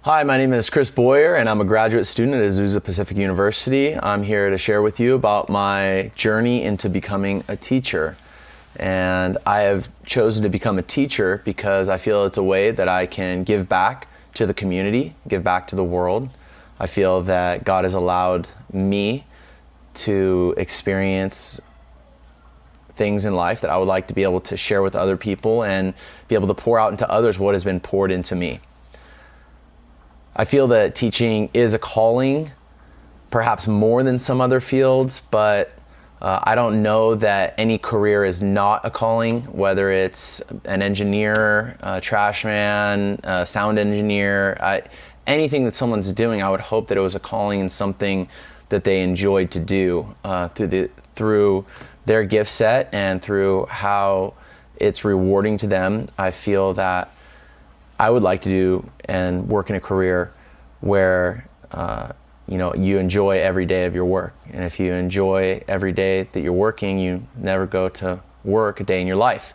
Hi, my name is Chris Boyer, and I'm a graduate student at Azusa Pacific University. I'm here to share with you about my journey into becoming a teacher. And I have chosen to become a teacher because I feel it's a way that I can give back to the community, give back to the world. I feel that God has allowed me to experience things in life that I would like to be able to share with other people and be able to pour out into others what has been poured into me. I feel that teaching is a calling, perhaps more than some other fields, but I don't know that any career is not a calling, whether it's an engineer, a trash man, a sound engineer, anything that someone's doing, I would hope that it was a calling and something that they enjoyed to do through their gift set and through how it's rewarding to them. I feel that I would like to do and work in a career where you enjoy every day of your work. And if you enjoy every day that you're working, you never go to work a day in your life.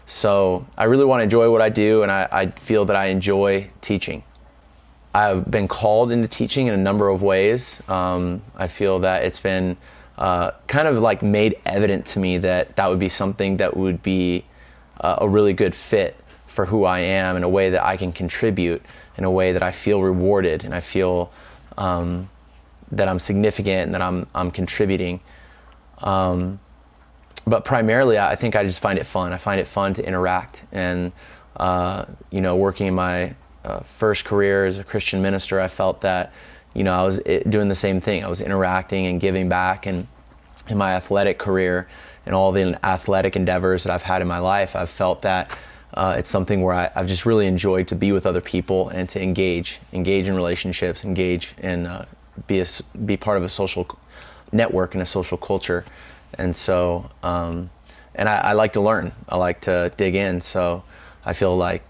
So I really want to enjoy what I do, and I feel that I enjoy teaching. I've been called into teaching in a number of ways. I feel that it's been kind of like made evident to me that would be something that would be a really good fit for who I am, in a way that I can contribute, in a way that I feel rewarded and I feel that I'm significant and that I'm contributing. But primarily, I think I just find it fun. I find it fun to interact. And working in my first career as a Christian minister, I felt that I was doing the same thing. I was interacting and giving back. And in my athletic career and all the athletic endeavors that I've had in my life, I've felt that it's something where I've just really enjoyed to be with other people and to engage in relationships, engage and be part of a social network and a social culture. And so, and I like to learn. I like to dig in. So I feel like,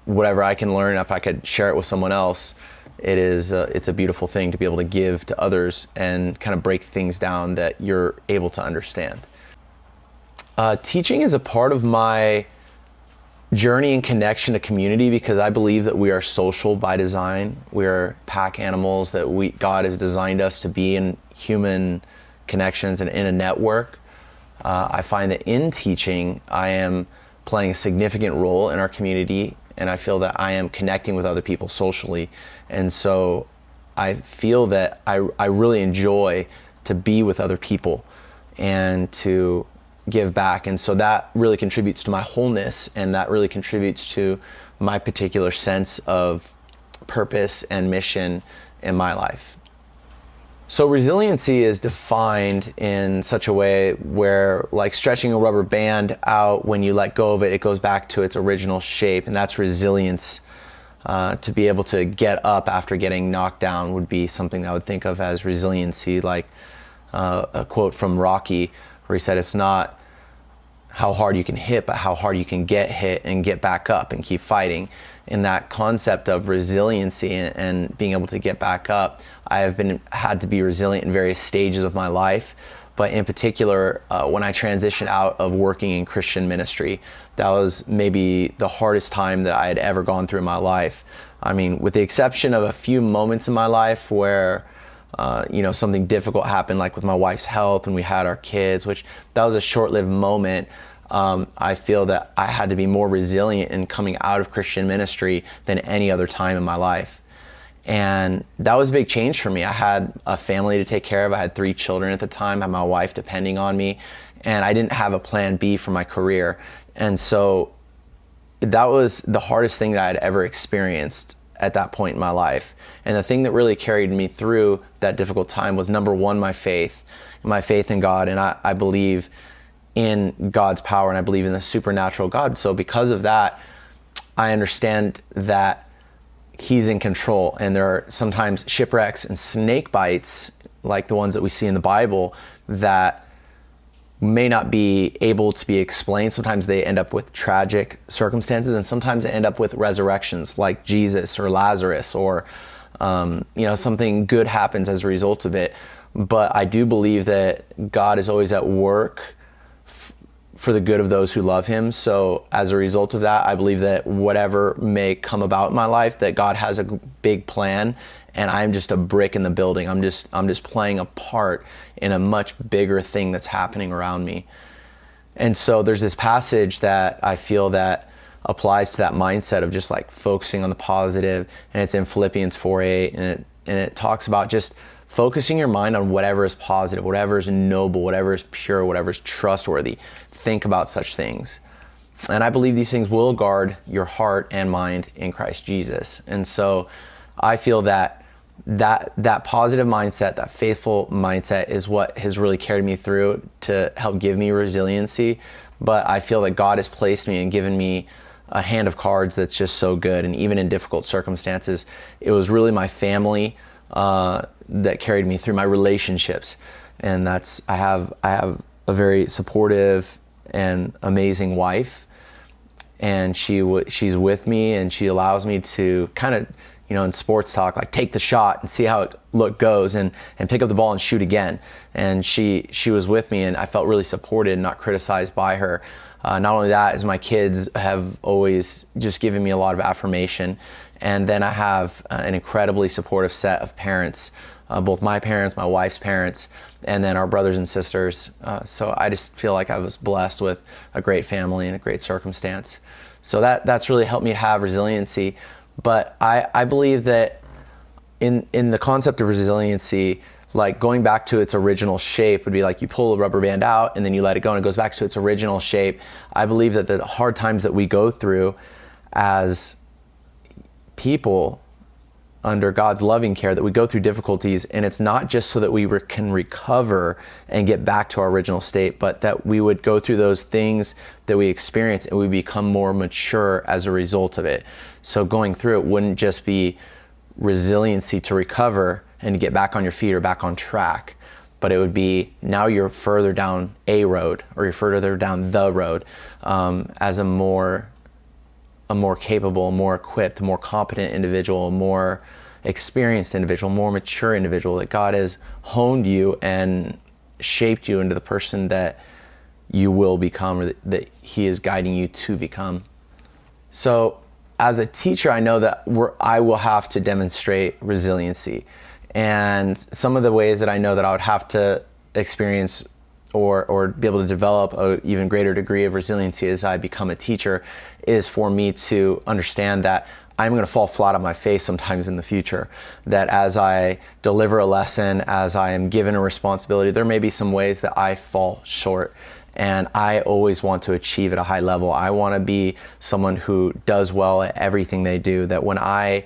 whatever I can learn, if I could share it with someone else, it's a beautiful thing to be able to give to others and kind of break things down that you're able to understand. Teaching is a part of my journey and connection to community because I believe that we are social by design. We are pack animals, that God has designed us to be in human connections and in a network. I find that in teaching, I am playing a significant role in our community, and I feel that I am connecting with other people socially. And so I feel that I really enjoy to be with other people and to give back. And so that really contributes to my wholeness, and that really contributes to my particular sense of purpose and mission in my life. So resiliency is defined in such a way where, like stretching a rubber band out, when you let go of it, it goes back to its original shape, and that's resilience. To be able to get up after getting knocked down would be something I would think of as resiliency, like a quote from Rocky where he said, "It's not how hard you can hit, but how hard you can get hit and get back up and keep fighting." In that concept of resiliency and being able to get back up, I have had to be resilient in various stages of my life, but in particular, when I transitioned out of working in Christian ministry, that was maybe the hardest time that I had ever gone through in my life. I mean, with the exception of a few moments in my life where something difficult happened, like with my wife's health when we had our kids, which that was a short-lived moment. I feel that I had to be more resilient in coming out of Christian ministry than any other time in my life. And that was a big change for me. I had a family to take care of. I had 3 children at the time. I had my wife depending on me, and I didn't have a plan B for my career. And so that was the hardest thing that I had ever experienced at that point in my life. And the thing that really carried me through that difficult time was, number one, my faith in God. And I believe in God's power, and I believe in the supernatural God. So because of that, I understand that He's in control. And there are sometimes shipwrecks and snake bites, like the ones that we see in the Bible, that may not be able to be explained. Sometimes they end up with tragic circumstances, and sometimes they end up with resurrections, like Jesus or Lazarus, or something good happens as a result of it. But I do believe that God is always at work for the good of those who love him. So as a result of that, I believe that whatever may come about in my life, that God has a big plan, and I'm just a brick in the building. I'm just playing a part in a much bigger thing that's happening around me. And so there's this passage that I feel that applies to that mindset of just like focusing on the positive, and it's in Philippians 4:8, and it talks about just focusing your mind on whatever is positive, whatever is noble, whatever is pure, whatever is trustworthy. Think about such things. And I believe these things will guard your heart and mind in Christ Jesus. And so I feel that positive mindset, that faithful mindset, is what has really carried me through to help give me resiliency. But I feel that God has placed me and given me a hand of cards that's just so good. And even in difficult circumstances, it was really my family that carried me through, my relationships. And I have a very supportive and amazing wife, and she's with me, and she allows me to kind of, in sports talk, like take the shot and see how it goes, and pick up the ball and shoot again. And she was with me, and I felt really supported and not criticized by her. Not only that, as my kids have always just given me a lot of affirmation. And then I have an incredibly supportive set of parents, both my parents, my wife's parents, and then our brothers and sisters. So I just feel like I was blessed with a great family and a great circumstance. So that's really helped me have resiliency. But I believe that in the concept of resiliency, like going back to its original shape would be like you pull a rubber band out and then you let it go and it goes back to its original shape. I believe that the hard times that we go through as people under God's loving care, that we go through difficulties, and it's not just so that we can recover and get back to our original state, but that we would go through those things that we experience and we become more mature as a result of it. So going through it wouldn't just be resiliency to recover and to get back on your feet or back on track, but it would be now you're further down a road, or you're further down the road, as a more capable, more equipped, more competent individual, more experienced individual, more mature individual, that God has honed you and shaped you into the person that you will become, or that he is guiding you to become. So as a teacher, I know that I will have to demonstrate resiliency. And some of the ways that I know that I would have to experience or be able to develop an even greater degree of resiliency as I become a teacher is for me to understand that I'm going to fall flat on my face sometimes in the future. That as I deliver a lesson, as I am given a responsibility, there may be some ways that I fall short. And I always want to achieve at a high level. I want to be someone who does well at everything they do, that when I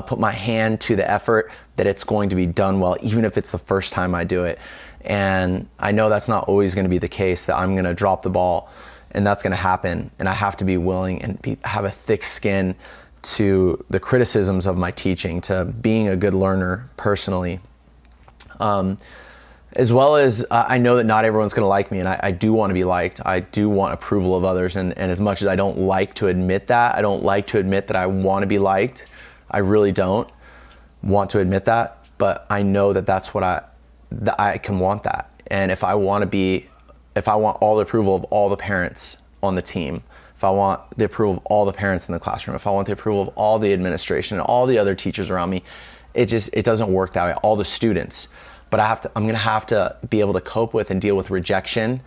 put my hand to the effort, that it's going to be done well, even if it's the first time I do it. And I know that's not always going to be the case, that I'm going to drop the ball, and that's going to happen. And I have to be willing and have a thick skin to the criticisms of my teaching, to being a good learner personally. As well as I know that not everyone's going to like me, and I do want to be liked. I do want approval of others, and as much as I don't like to admit that, I don't like to admit that I want to be liked. I really don't want to admit that, but I know that that's what I can want that. And if I want all the approval of all the parents on the team, if I want the approval of all the parents in the classroom, if I want the approval of all the administration and all the other teachers around me, it doesn't work that way. All the students. But I'm going to have to be able to cope with and deal with rejection,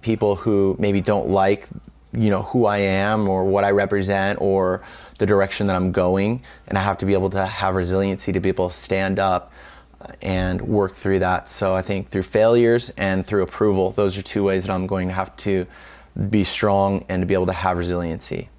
people who maybe don't like, who I am or what I represent or the direction that I'm going. And I have to be able to have resiliency to be able to stand up and work through that. So I think through failures and through approval, those are two ways that I'm going to have to be strong and to be able to have resiliency.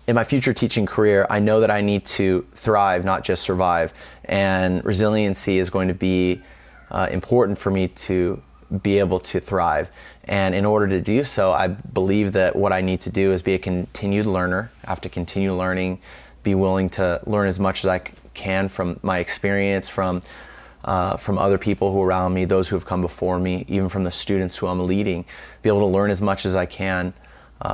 In my future teaching career, I know that I need to thrive, not just survive. And resiliency is going to be important for me to be able to thrive. And in order to do so, I believe that what I need to do is be a continued learner. I have to continue learning, be willing to learn as much as I can from my experience, from other people who are around me, those who have come before me, even from the students who I'm leading, be able to learn as much as I can,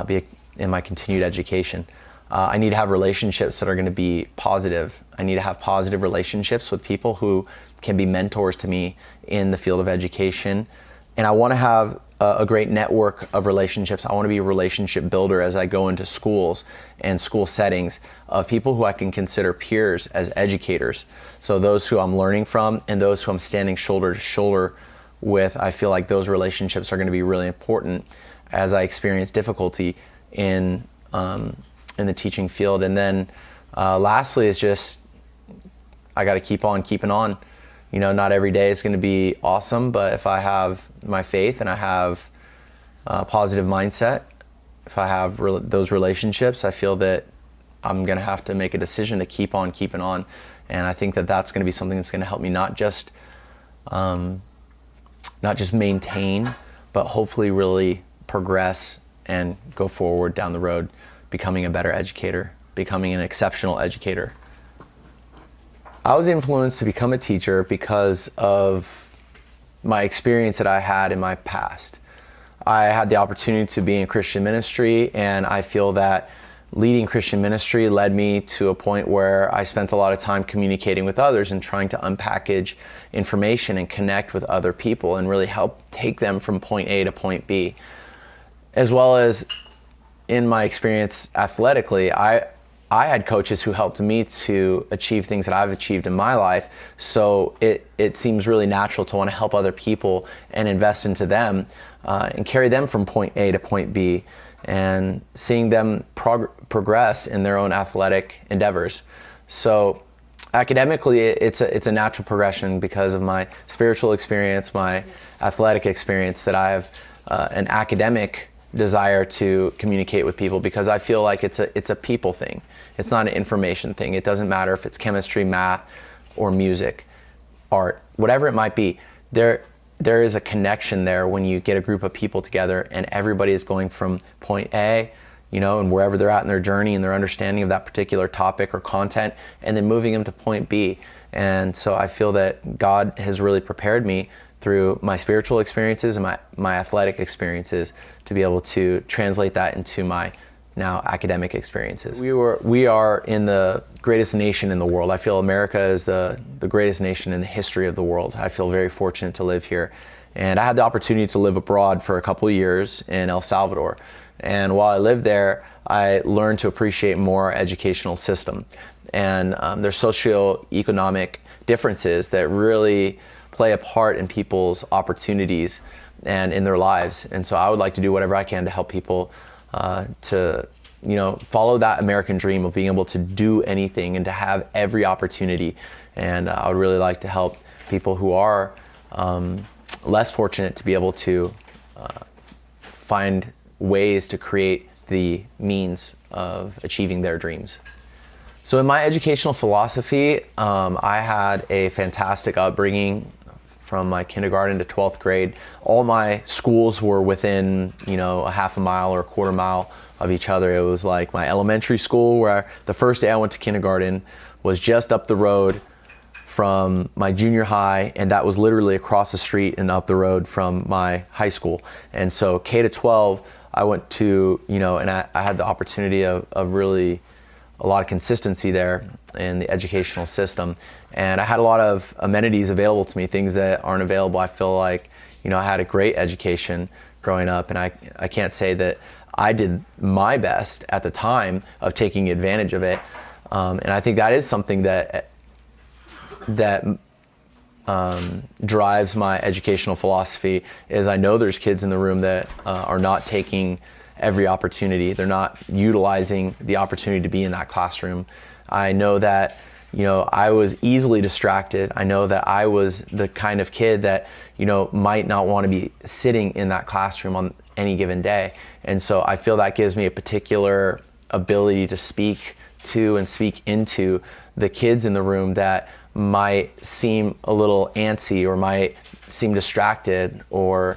be in my continued education. I need to have relationships that are going to be positive. I need to have positive relationships with people who can be mentors to me in the field of education. And I want to have a great network of relationships. I want to be a relationship builder as I go into schools and school settings of people who I can consider peers as educators. So those who I'm learning from and those who I'm standing shoulder to shoulder with, I feel like those relationships are going to be really important as I experience difficulty in the teaching field. And then lastly is just, I got to keep on keeping on. You know, not every day is going to be awesome, but if I have my faith and I have a positive mindset, if I have those relationships, I feel that I'm going to have to make a decision to keep on keeping on. And I think that that's going to be something that's going to help me not just maintain, but hopefully really progress and go forward down the road, becoming a better educator, becoming an exceptional educator. I was influenced to become a teacher because of my experience that I had in my past. I had the opportunity to be in Christian ministry, and I feel that leading Christian ministry led me to a point where I spent a lot of time communicating with others and trying to unpackage information and connect with other people and really help take them from point A to point B. As well as in my experience athletically, I had coaches who helped me to achieve things that I've achieved in my life. So it seems really natural to want to help other people and invest into them and carry them from point A to point B and seeing them progress in their own athletic endeavors. So academically, it's a natural progression because of my spiritual experience, my athletic experience, that I have an academic desire to communicate with people, because I feel like it's a people thing. It's not an information thing. It doesn't matter if it's chemistry, math, or music, art, whatever it might be. There is a connection there when you get a group of people together and everybody is going from point A, you know, and wherever they're at in their journey and their understanding of that particular topic or content, and then moving them to point B. And so I feel that God has really prepared me through my spiritual experiences and my athletic experiences to be able to translate that into my now academic experiences. We are in the greatest nation in the world. I feel America is the greatest nation in the history of the world. I feel very fortunate to live here. And I had the opportunity to live abroad for a couple of years in El Salvador. And while I lived there, I learned to appreciate more our educational system. And there's socioeconomic differences that really play a part in people's opportunities and in their lives. And so I would like to do whatever I can to help people to, you know, follow that American dream of being able to do anything and to have every opportunity. And I would really like to help people who are less fortunate to be able to find ways to create the means of achieving their dreams. So in my educational philosophy, I had a fantastic upbringing from my kindergarten to 12th grade. All my schools were within, you know, a half a mile or a quarter mile of each other. It was like my elementary school, where the first day I went to kindergarten was just up the road from my junior high, and that was literally across the street and up the road from my high school. And so K to 12, I went to, you know, and I had the opportunity of really a lot of consistency there in the educational system. And I had a lot of amenities available to me, things that aren't available. I feel like, you know, I had a great education growing up, and I can't say that I did my best at the time of taking advantage of it. And I think that is something that drives my educational philosophy, is I know there's kids in the room that are not taking every opportunity. They're not utilizing the opportunity to be in that classroom. I know that, you know, I was easily distracted. I know that I was the kind of kid that, you know, might not want to be sitting in that classroom on any given day. And so I feel that gives me a particular ability to speak to and speak into the kids in the room that might seem a little antsy or might seem distracted or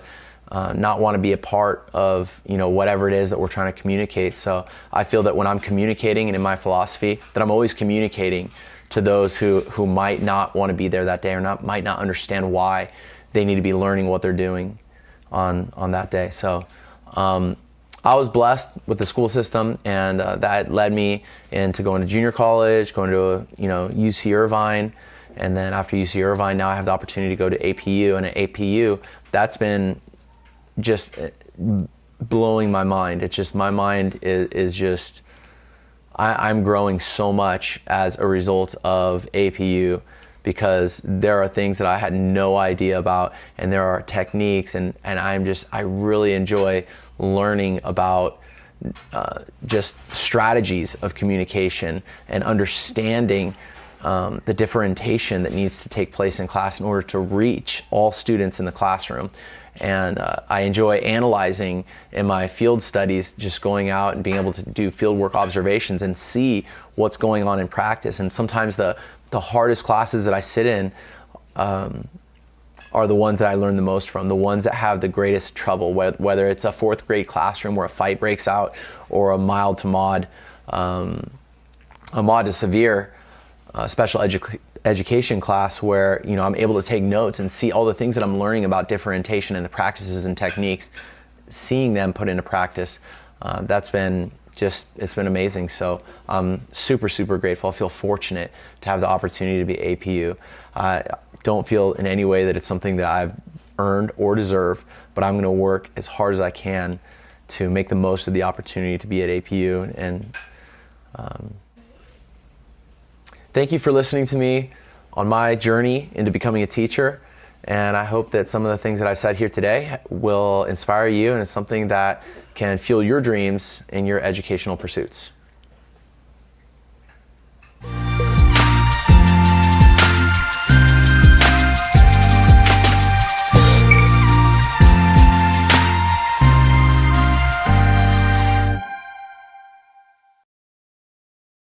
not want to be a part of, you know, whatever it is that we're trying to communicate. So I feel that when I'm communicating and in my philosophy, that I'm always communicating to those who might not want to be there that day or might not understand why they need to be learning what they're doing on that day. So I was blessed with the school system, and that led me into going to junior college, going to UC Irvine, and then after UC Irvine, now I have the opportunity to go to APU. And at APU, that's been just blowing my mind. It's just, my mind is just, I'm growing so much as a result of APU, because there are things that I had no idea about, and there are techniques, and I really enjoy learning about just strategies of communication and understanding the differentiation that needs to take place in class in order to reach all students in the classroom. And I enjoy analyzing in my field studies, just going out and being able to do fieldwork observations and see what's going on in practice. And sometimes the hardest classes that I sit in are the ones that I learn the most from, the ones that have the greatest trouble, whether it's a 4th grade classroom where a fight breaks out, or a mild to mod, a mod to severe special education class where, you know, I'm able to take notes and see all the things that I'm learning about differentiation and the practices and techniques, seeing them put into practice. That's been just, it's been amazing. So I'm super, super grateful. I feel fortunate to have the opportunity to be APU. I don't feel in any way that it's something that I've earned or deserve, but I'm going to work as hard as I can to make the most of the opportunity to be at APU. And thank you for listening to me on my journey into becoming a teacher. And I hope that some of the things that I said here today will inspire you, and it's something that can fuel your dreams in your educational pursuits.